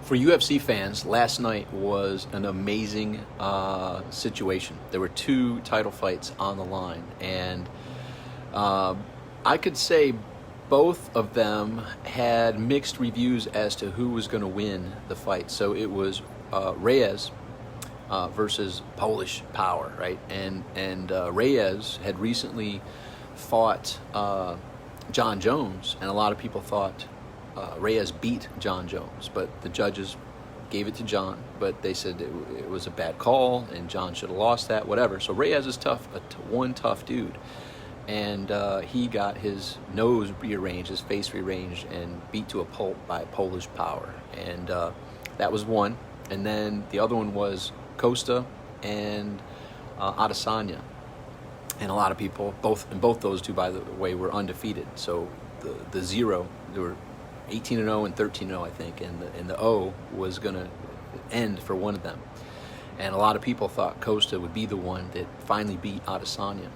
For UFC fans, last night was an amazing situation. There were two title fights on the line, and I could say both of them had mixed reviews as to who was going to win the fight. So it was Reyes versus Polish Power, right? And Reyes had recently fought John Jones, and a lot of people thought Reyes beat John Jones, but the judges gave it to John, but they said it was a bad call and John should have lost that, whatever. So Reyes is tough, one tough dude, and he got his nose rearranged, his face rearranged, and beat to a pulp by Polish Power, and that was one. And then the other one was Costa and Adesanya, and a lot of people, both those two, by the way, were undefeated. So the zero, there were 18-0 and 13-0, I think, and the O was going to end for one of them. And a lot of people thought Costa would be the one that finally beat Adesanya.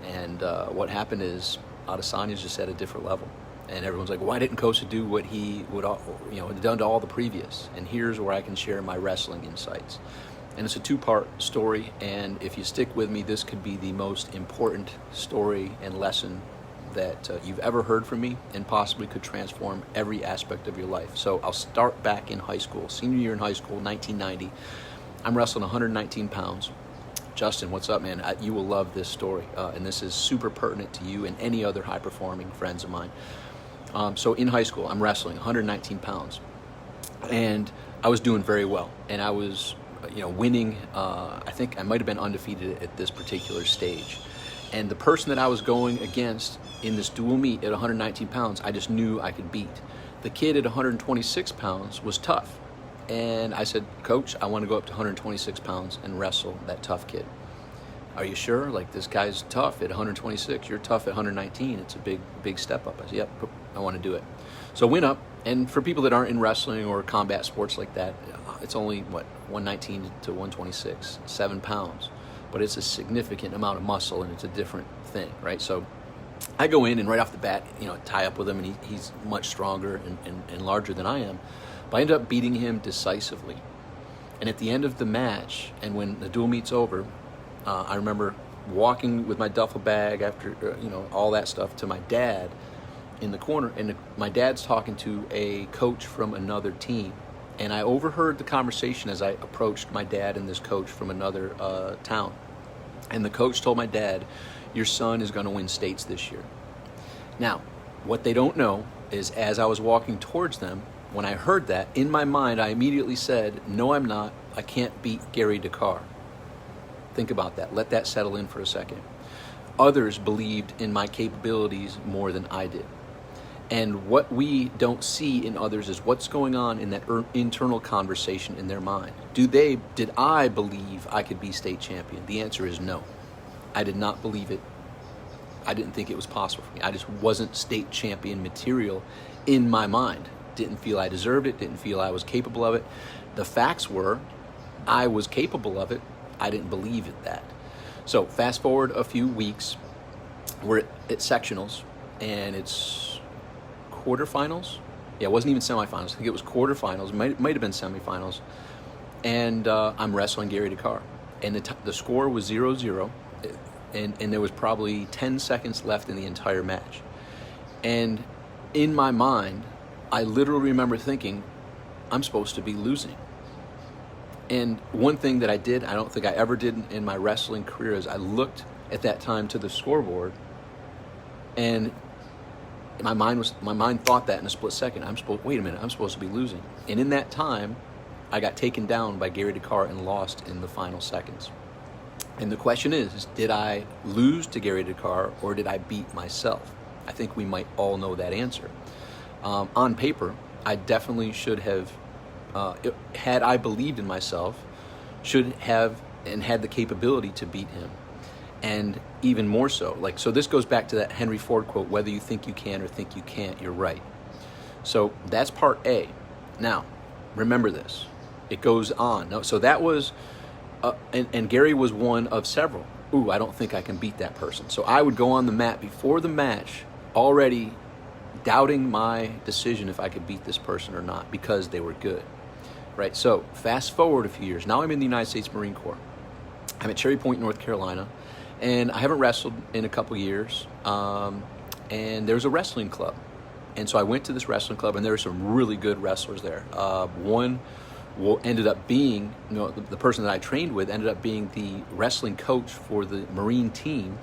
And what happened is Adesanya's just at a different level. And everyone's like, why didn't Costa do what he would, had done to all the previous? And here's where I can share my wrestling insights. And it's a two-part story, and if you stick with me, this could be the most important story and lesson that you've ever heard from me, and possibly could transform every aspect of your life. So I'll start back in high school, senior year in high school, 1990. I'm wrestling 119 pounds. Justin, what's up, man? You will love this story, and this is super pertinent to you and any other high-performing friends of mine. So in high school, I'm wrestling 119 pounds, and I was doing very well, and I was winning. I think I might have been undefeated at this particular stage. And the person that I was going against in this dual meet at 119 pounds, I just knew I could beat. The kid at 126 pounds was tough. And I said, Coach, I want to go up to 126 pounds and wrestle that tough kid. Are you sure? Like, this guy's tough at 126. You're tough at 119. It's a big step up. I said, yep, I want to do it. So I went up. And for people that aren't in wrestling or combat sports like that, it's only, 119 to 126, 7 pounds. But it's a significant amount of muscle, and it's a different thing, right? So I go in, and right off the bat, tie up with him, and he's much stronger and larger than I am. But I end up beating him decisively. And at the end of the match, and when the dual meet's over, I remember walking with my duffel bag after, all that stuff to my dad in the corner, and my dad's talking to a coach from another team. And I overheard the conversation as I approached my dad and this coach from another town. And the coach told my dad, your son is going to win states this year. Now, what they don't know is, as I was walking towards them, when I heard that, in my mind, I immediately said, no, I'm not. I can't beat Gary DeCarr. Think about that. Let that settle in for a second. Others believed in my capabilities more than I did. And what we don't see in others is what's going on in that internal conversation in their mind. Did I believe I could be state champion? The answer is no. I did not believe it. I didn't think it was possible for me. I just wasn't state champion material in my mind. Didn't feel I deserved it. Didn't feel I was capable of it. The facts were, I was capable of it. I didn't believe it that. So fast forward a few weeks, we're at sectionals, and it's quarterfinals. Yeah, it wasn't even semifinals. I think it was quarterfinals. Might have been semifinals. And I'm wrestling Gary DeCarr. And the score was 0-0. And there was probably 10 seconds left in the entire match. And in my mind, I literally remember thinking, I'm supposed to be losing. And one thing that I did, I don't think I ever did in my wrestling career, is I looked at that time to the scoreboard, and my mind thought that in a split second. Wait a minute, I'm supposed to be losing. And in that time, I got taken down by Gary DeCarr and lost in the final seconds. And the question is, did I lose to Gary DeCarr, or did I beat myself? I think we might all know that answer. On paper, I definitely should have, had I believed in myself, should have and had the capability to beat him. And even more so, so this goes back to that Henry Ford quote, whether you think you can or think you can't, you're right. So that's part A. Now, remember this. It goes on. So that was, and Gary was one of several. I don't think I can beat that person. So I would go on the mat before the match already doubting my decision if I could beat this person or not, because they were good. right? So fast forward a few years. Now I'm in the United States Marine Corps. I'm at Cherry Point, North Carolina, and I haven't wrestled in a couple years. And there's a wrestling club. And so I went to this wrestling club, and there were some really good wrestlers there. One ended up being, the person that I trained with ended up being the wrestling coach for the Marine team,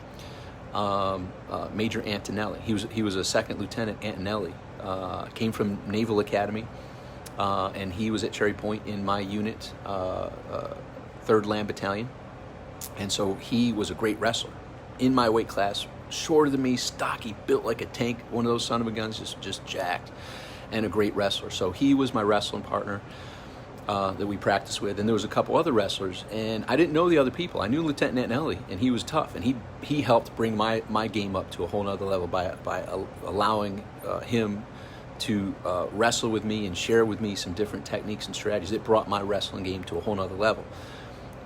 Major Antonelli. He was a second lieutenant, Antonelli. Came from Naval Academy, and he was at Cherry Point in my unit, 3rd Land Battalion. And so he was a great wrestler in my weight class, shorter than me, stocky, built like a tank, one of those son of a guns, just jacked, and a great wrestler. So he was my wrestling partner that we practiced with, and there was a couple other wrestlers, and I didn't know the other people. I knew Lieutenant Antonelli, and he was tough, and he helped bring my game up to a whole other level by allowing him to wrestle with me and share with me some different techniques and strategies. It brought my wrestling game to a whole other level.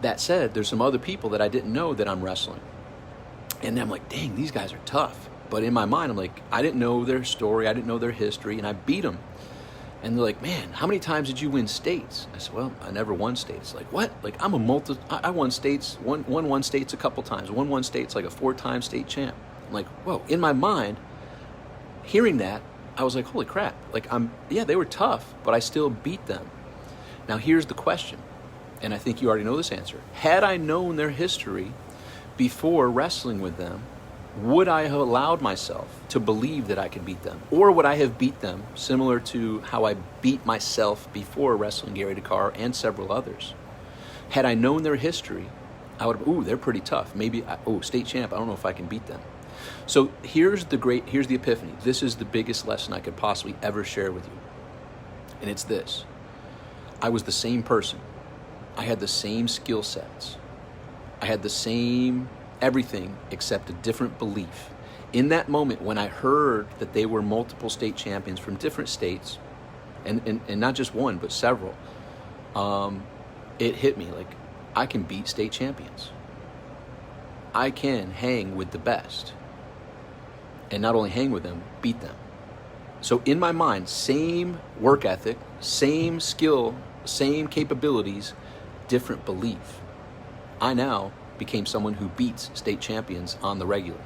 That said, there's some other people that I didn't know that I'm wrestling. And I'm like, dang, these guys are tough. But in my mind, I'm like, I didn't know their story. I didn't know their history, and I beat them. And they're like, man, how many times did you win states? I said, well, I never won states. Like, what? Like, I won states, won states a couple times. Won states like a 4-time state champ. I'm like, whoa. In my mind, hearing that, I was like, holy crap. Like, they were tough, but I still beat them. Now, here's the question, and I think you already know this answer. Had I known their history before wrestling with them, would I have allowed myself to believe that I could beat them? Or would I have beat them similar to how I beat myself before wrestling Gary DeCarr and several others? Had I known their history, I would have, they're pretty tough. Maybe, state champ, I don't know if I can beat them. So here's the epiphany. This is the biggest lesson I could possibly ever share with you. And it's this. I was the same person. I had the same skill sets. I had the same everything except a different belief. In that moment when I heard that they were multiple state champions from different states, and not just one, but several, it hit me like, I can beat state champions. I can hang with the best. And not only hang with them, beat them. So in my mind, same work ethic, same skill, same capabilities, different belief. I now became someone who beats state champions on the regular.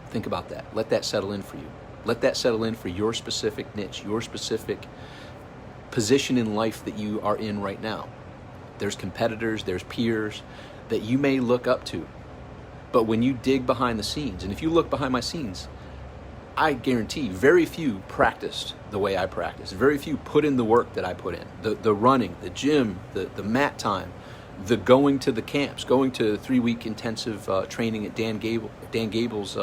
Think about that. Let that settle in for you. Let that settle in for your specific niche, your specific position in life that you are in right now. There's competitors, there's peers that you may look up to. But when you dig behind the scenes, and if you look behind my scenes, I guarantee very few practiced the way I practice. Very few put in the work that I put in. The running, the gym, the mat time, the going to the camps, going to 3-week intensive training at Dan Gable's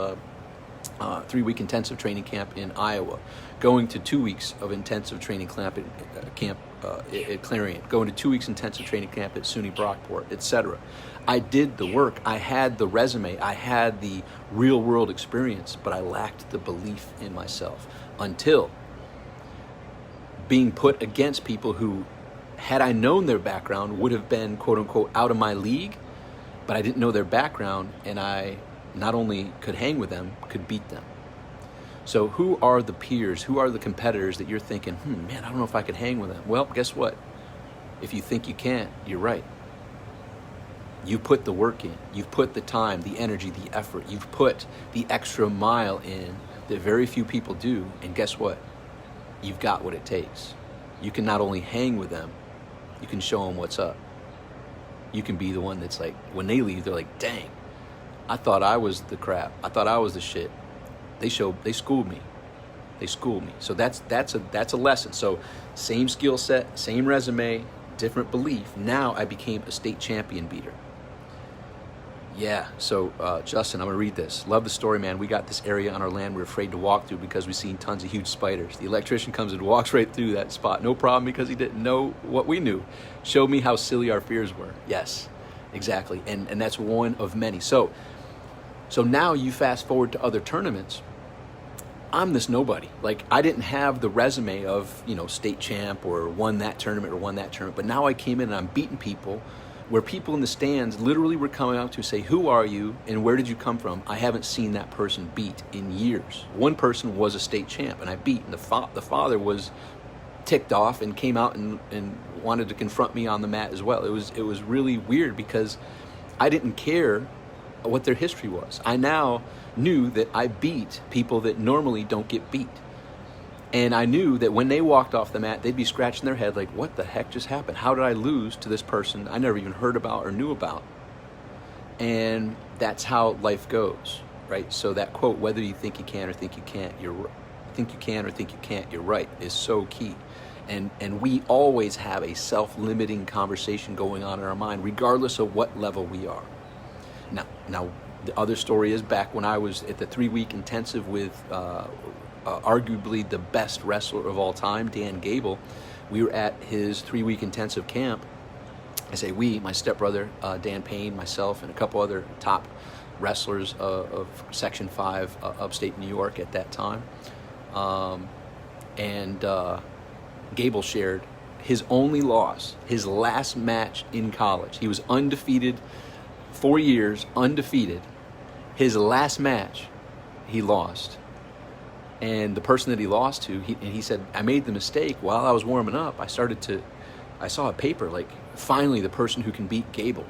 3-week intensive training camp in Iowa, going to 2 weeks of intensive training camp at Clarion, going to 2 weeks intensive training camp at SUNY Brockport, etc. I did the work. I had the resume. I had the real world experience, but I lacked the belief in myself until being put against people who, had I known their background, would have been, quote unquote, out of my league, but I didn't know their background, and I not only could hang with them, could beat them. So who are the peers, who are the competitors that you're thinking, man, I don't know if I could hang with them? Well, guess what? If you think you can't, you're right. You put the work in, you've put the time, the energy, the effort, you've put the extra mile in that very few people do, and guess what? You've got what it takes. You can not only hang with them, you can show them what's up. You can be the one that's like, when they leave, they're like, dang, I thought I was the crap. I thought I was the shit. They schooled me. They schooled me. So that's a lesson. So same skill set, same resume, different belief. Now I became a state champion beater. Yeah, so Justin, I'm going to read this. Love the story, man. We got this area on our land we're afraid to walk through because we've seen tons of huge spiders. The electrician comes and walks right through that spot. No problem, because he didn't know what we knew. Showed me how silly our fears were. Yes, exactly. And that's one of many. So now you fast forward to other tournaments. I'm this nobody. Like, I didn't have the resume of, state champ or won that tournament. But now I came in and I'm beating people where people in the stands literally were coming out to say, who are you and where did you come from? I haven't seen that person beat in years. One person was a state champ and I beat, and the father was ticked off and came out and wanted to confront me on the mat as well. It was really weird because I didn't care what their history was. I now knew that I beat people that normally don't get beat. And I knew that when they walked off the mat, they'd be scratching their head like, what the heck just happened? How did I lose to this person I never even heard about or knew about? And that's how life goes, right? So that quote, whether you think you can or think you can't, think you can or think you can't, you're right, is so key. And we always have a self-limiting conversation going on in our mind, regardless of what level we are. Now the other story is back when I was at the 3-week intensive with arguably the best wrestler of all time, Dan Gable. We were at his 3-week intensive camp. I say we, my stepbrother, Dan Payne, myself, and a couple other top wrestlers of Section 5 upstate New York at that time. Gable shared his only loss, his last match in college. He was undefeated, 4 years, undefeated. His last match, he lost. And the person that he lost to, he said, I made the mistake while I was warming up. I saw a paper, like, finally the person who can beat Gable.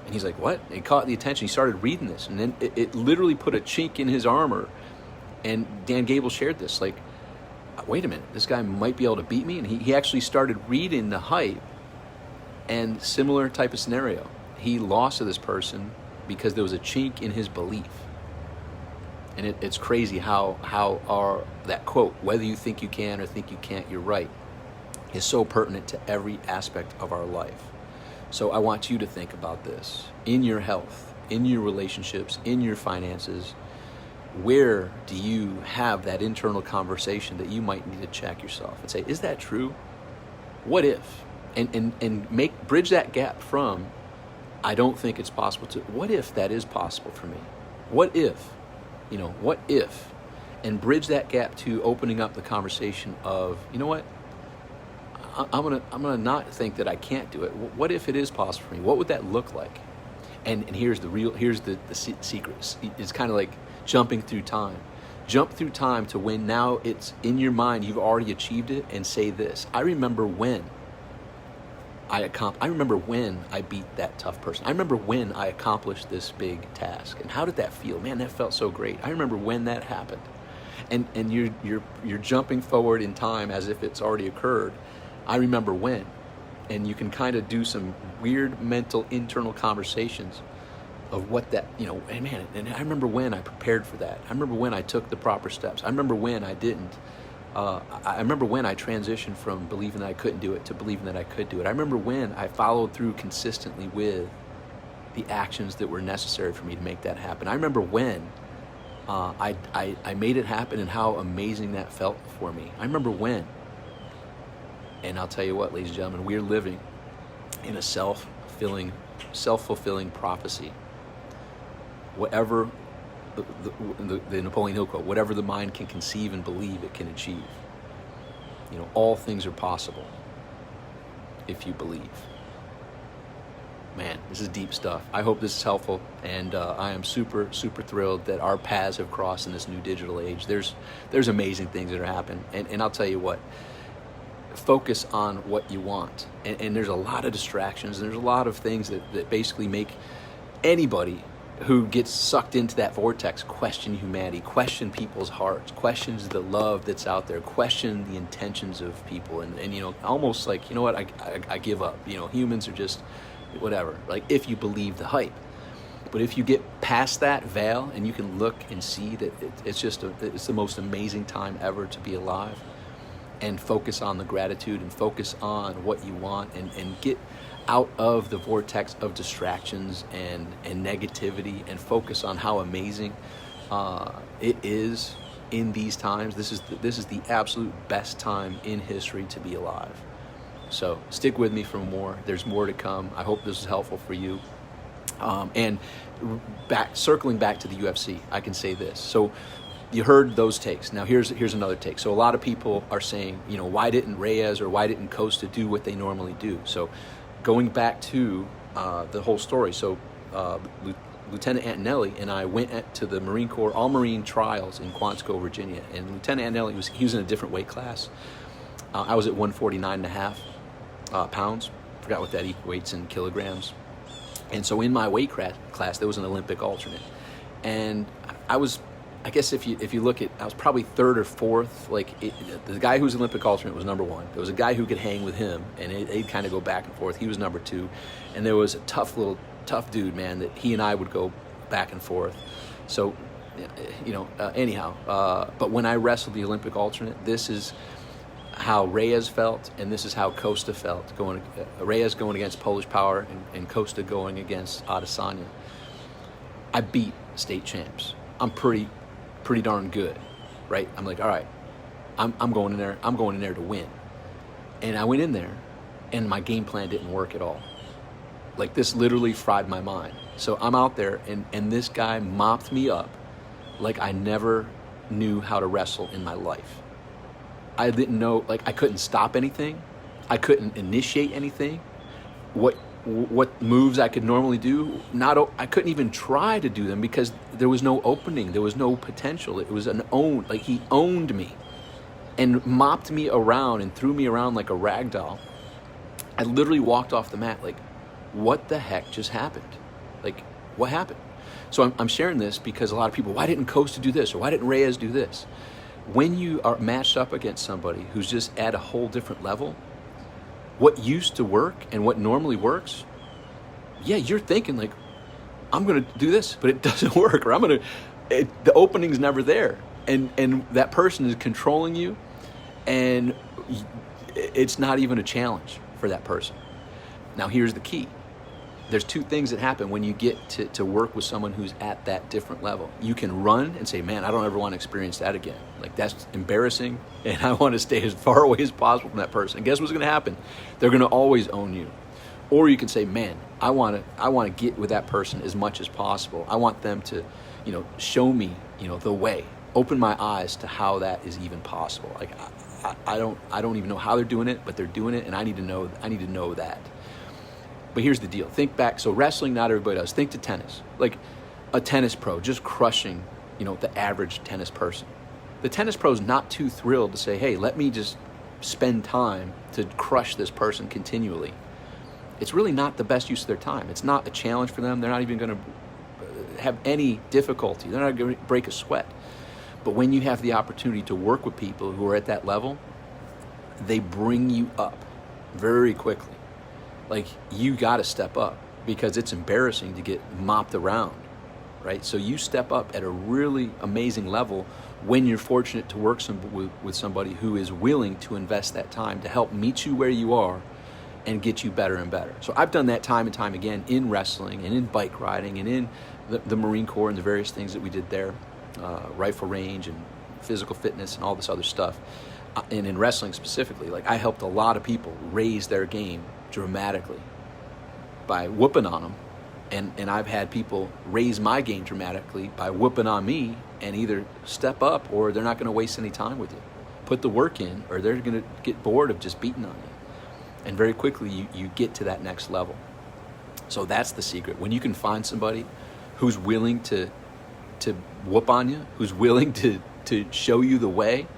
And he's like, what? And it caught the attention. He started reading this. And then it literally put a chink in his armor. And Dan Gable shared this, like, wait a minute, this guy might be able to beat me. And he actually started reading the hype, and similar type of scenario. He lost to this person because there was a chink in his belief. And it's crazy how that quote, whether you think you can or think you can't, you're right, is so pertinent to every aspect of our life. So I want you to think about this. In your health, in your relationships, in your finances, where do you have that internal conversation that you might need to check yourself and say, is that true? What if? And bridge that gap from, I don't think it's possible, to, what if that is possible for me? What if? What if? And bridge that gap to opening up the conversation of, you know what? I'm gonna not think that I can't do it. What if it is possible for me? What would that look like? And here's the secret. It's kind of like jumping through time. Jump through time to when now it's in your mind, you've already achieved it, and say this. I remember when I beat that tough person. I remember when I accomplished this big task. And how did that feel? Man, that felt so great. I remember when that happened. And you're jumping forward in time as if it's already occurred. I remember when. And you can kind of do some weird mental internal conversations of what that, and man, and I remember when I prepared for that. I remember when I took the proper steps. I remember when I didn't. I remember when I transitioned from believing that I couldn't do it to believing that I could do it. I remember when I followed through consistently with the actions that were necessary for me to make that happen. I remember when I made it happen and how amazing that felt for me. I remember when. And I'll tell you what, ladies and gentlemen, we're living in a self-fulfilling prophecy. Whatever the Napoleon Hill quote, whatever the mind can conceive and believe, it can achieve. All things are possible if you believe. Man, this is deep stuff. I hope this is helpful, and I am super, super thrilled that our paths have crossed in this new digital age. There's amazing things that are happening, and I'll tell you what, focus on what you want. And there's a lot of distractions, and there's a lot of things that basically make anybody who gets sucked into that vortex question humanity, question people's hearts, questions the love that's out there, question the intentions of people, and almost like, what, I give up. Humans are just whatever, like, if you believe the hype. But if you get past that veil and you can look and see that it's the most amazing time ever to be alive, and focus on the gratitude and focus on what you want, and get out of the vortex of distractions and negativity, and focus on how amazing it is in these times. This is the absolute best time in history to be alive. So stick with me for more. There's more to come. I hope this is helpful for you. And circling back to the UFC, I can say this. So you heard those takes. Now here's another take. So a lot of people are saying, why didn't Reyes or why didn't Costa do what they normally do? So going back to the whole story. So Lieutenant Antonelli and I went to the Marine Corps All-Marine Trials in Quantico, Virginia. And Lieutenant Antonelli, he was in a different weight class. I was at 149.5 pounds. Forgot what that equates in kilograms. And so in my weight class, there was an Olympic alternate. And I guess if you look at, I was probably third or fourth. The guy who was Olympic alternate was number one. There was a guy who could hang with him, and they'd kind of go back and forth. He was number two. And there was a tough dude, man, that he and I would go back and forth. So, anyhow. But when I wrestled the Olympic alternate, this is how Reyes felt, and this is how Costa felt. Reyes going against Polish Power, and Costa going against Adesanya. I beat state champs. I'm pretty darn good, right? I'm like, all right, I'm going in there. I'm going in there to win. And I went in there, and my game plan didn't work at all. Like, this literally fried my mind. So I'm out there, and this guy mopped me up like I never knew how to wrestle in my life. I didn't know, I couldn't stop anything. I couldn't initiate anything. What moves I could normally do, I couldn't even try to do them because there was no opening. There was no potential. It was he owned me and mopped me around and threw me around like a rag doll. I literally walked off the mat like, what the heck just happened? Like, what happened? So I'm sharing this because a lot of people, why didn't Costa do this? Or why didn't Reyes do this? When you are matched up against somebody who's just at a whole different level, what used to work and what normally works, yeah, you're thinking like, I'm going to do this, but it doesn't work, or the opening's never there. And that person is controlling you, and it's not even a challenge for that person. Now, here's the key. There's two things that happen when you get to work with someone who's at that different level. You can run and say, man, I don't ever want to experience that again. Like, that's embarrassing, and I want to stay as far away as possible from that person. And guess what's going to happen? They're going to always own you. Or you can say, man, I want to get with that person as much as possible. I want them to, show me, the way. Open my eyes to how that is even possible. Like, I don't even know how they're doing it, but they're doing it, and I need to know that. But here's the deal. Think back. So wrestling, not everybody does. Think to tennis. Like a tennis pro just crushing, the average tennis person. The tennis pro is not too thrilled to say, hey, let me just spend time to crush this person continually. It's really not the best use of their time. It's not a challenge for them. They're not even going to have any difficulty. They're not going to break a sweat. But when you have the opportunity to work with people who are at that level, they bring you up very quickly. Like, you got to step up because it's embarrassing to get mopped around, right? So you step up at a really amazing level when you're fortunate to work with somebody who is willing to invest that time to help meet you where you are and get you better and better. So I've done that time and time again in wrestling and in bike riding and in the Marine Corps and the various things that we did there, rifle range and physical fitness and all this other stuff. And in wrestling specifically, like, I helped a lot of people raise their game dramatically by whooping on them, and I've had people raise my game dramatically by whooping on me and either step up or they're not going to waste any time with you. Put the work in, or they're going to get bored of just beating on you. And very quickly you get to that next level. So that's the secret. When you can find somebody who's willing to whoop on you, who's willing to show you the way,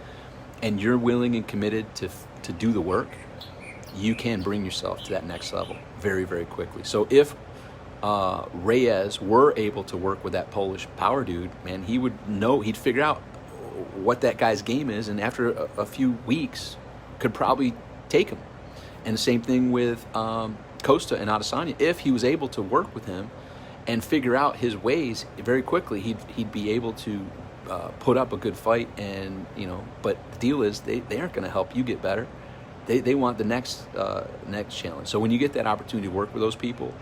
and you're willing and committed to do the work, you can bring yourself to that next level very, very quickly. So if Reyes were able to work with that Polish power dude, man, he'd figure out what that guy's game is, and after a few weeks could probably take him. And the same thing with Costa and Adesanya. If he was able to work with him and figure out his ways very quickly, he'd be able to put up a good fight. And but the deal is they aren't going to help you get better. They want the next challenge. So when you get that opportunity to work with those people,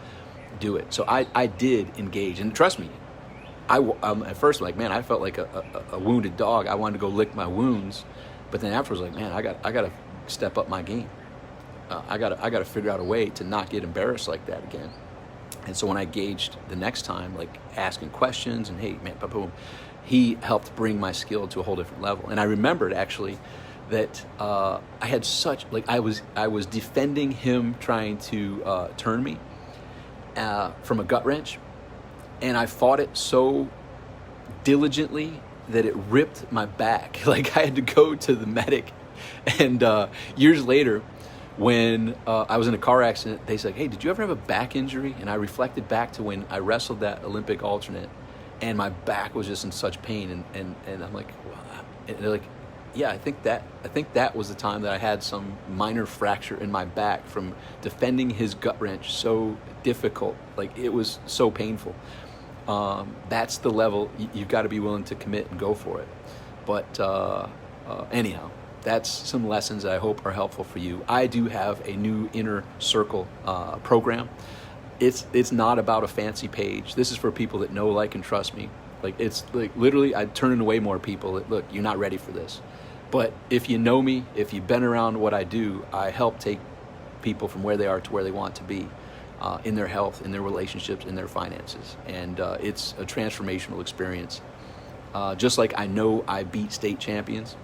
do it. So I did engage, and trust me, at first, like, man, I felt like a wounded dog. I wanted to go lick my wounds, but then afterwards, like, man, I got to step up my game. I got to figure out a way to not get embarrassed like that again. And so when I engaged the next time, like asking questions and, hey, man, boom, he helped bring my skill to a whole different level. And I remembered actually that I had such, like, I was defending him trying to turn me from a gut wrench, and I fought it so diligently that it ripped my back. Like, I had to go to the medic And years later, when I was in a car accident, they said, hey, did you ever have a back injury? And I reflected back to when I wrestled that Olympic alternate, and my back was just in such pain. And I'm like, wow. And they're like, yeah, I think that was the time that I had some minor fracture in my back from defending his gut wrench so difficult. Like, it was so painful. That's the level you've got to be willing to commit and go for it. But anyhow, that's some lessons that I hope are helpful for you. I do have a new Inner Circle program. It's not about a fancy page. This is for people that know, like, and trust me. Like, it's like literally I'm turning away more people that, look, you're not ready for this. But if you know me, if you've been around what I do, I help take people from where they are to where they want to be in their health, in their relationships, in their finances. And it's a transformational experience. Just like I know I beat state champions,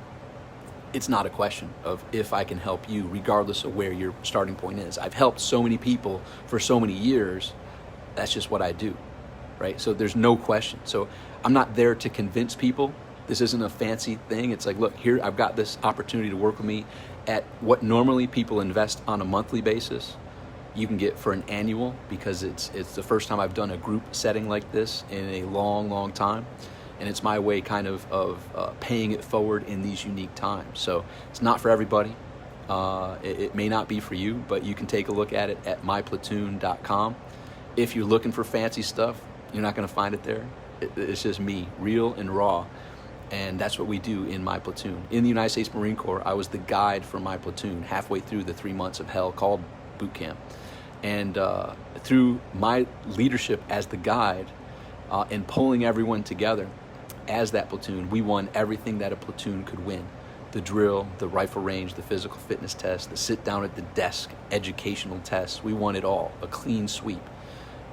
it's not a question of if I can help you, regardless of where your starting point is. I've helped so many people for so many years. That's just what I do, right? So there's no question. So I'm not there to convince people. This isn't a fancy thing. It's like, look, here, I've got this opportunity to work with me at what normally people invest on a monthly basis. You can get for an annual, because it's the first time I've done a group setting like this in a long, long time. And it's my way kind of paying it forward in these unique times. So it's not for everybody. It may not be for you, but you can take a look at it at myplatoon.com. If you're looking for fancy stuff, you're not going to find it there. It's just me, real and raw. And that's what we do in my platoon. In the United States Marine Corps, I was the guide for my platoon halfway through the 3 months of hell called boot camp. And through my leadership as the guide and pulling everyone together as that platoon, we won everything that a platoon could win. The drill, the rifle range, the physical fitness test, the sit down at the desk, educational tests. We won it all, a clean sweep.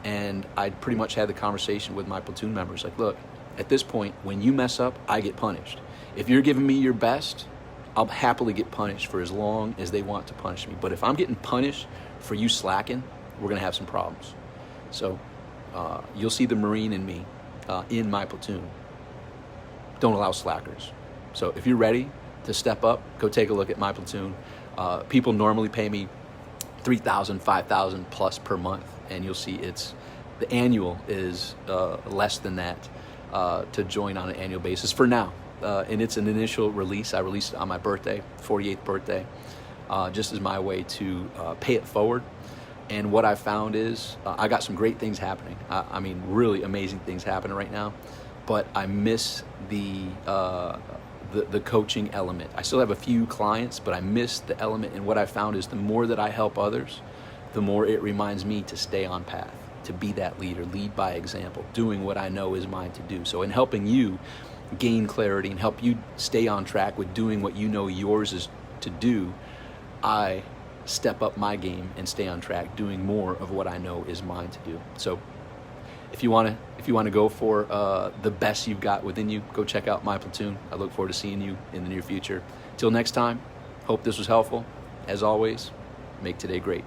And I pretty much had the conversation with my platoon members, like, look, at this point, when you mess up, I get punished. If you're giving me your best, I'll happily get punished for as long as they want to punish me. But if I'm getting punished for you slacking, we're going to have some problems. So you'll see the Marine in me in my platoon. Don't allow slackers. So if you're ready to step up, go take a look at my platoon. People normally pay me $3,000, $5,000 plus per month, and you'll see the annual is less than that to join on an annual basis for now. And it's an initial release. I released it on my birthday, 48th birthday, just as my way to pay it forward. And what I found is I got some great things happening. I mean, really amazing things happening right now. But I miss the coaching element. I still have a few clients, but I miss the element. And what I found is the more that I help others, the more it reminds me to stay on path, to be that leader, lead by example, doing what I know is mine to do. So in helping you gain clarity and help you stay on track with doing what you know yours is to do, I step up my game and stay on track doing more of what I know is mine to do. So if you want to go for the best you've got within you, go check out my platoon. I look forward to seeing you in the near future. Till next time, hope this was helpful. As always, make today great.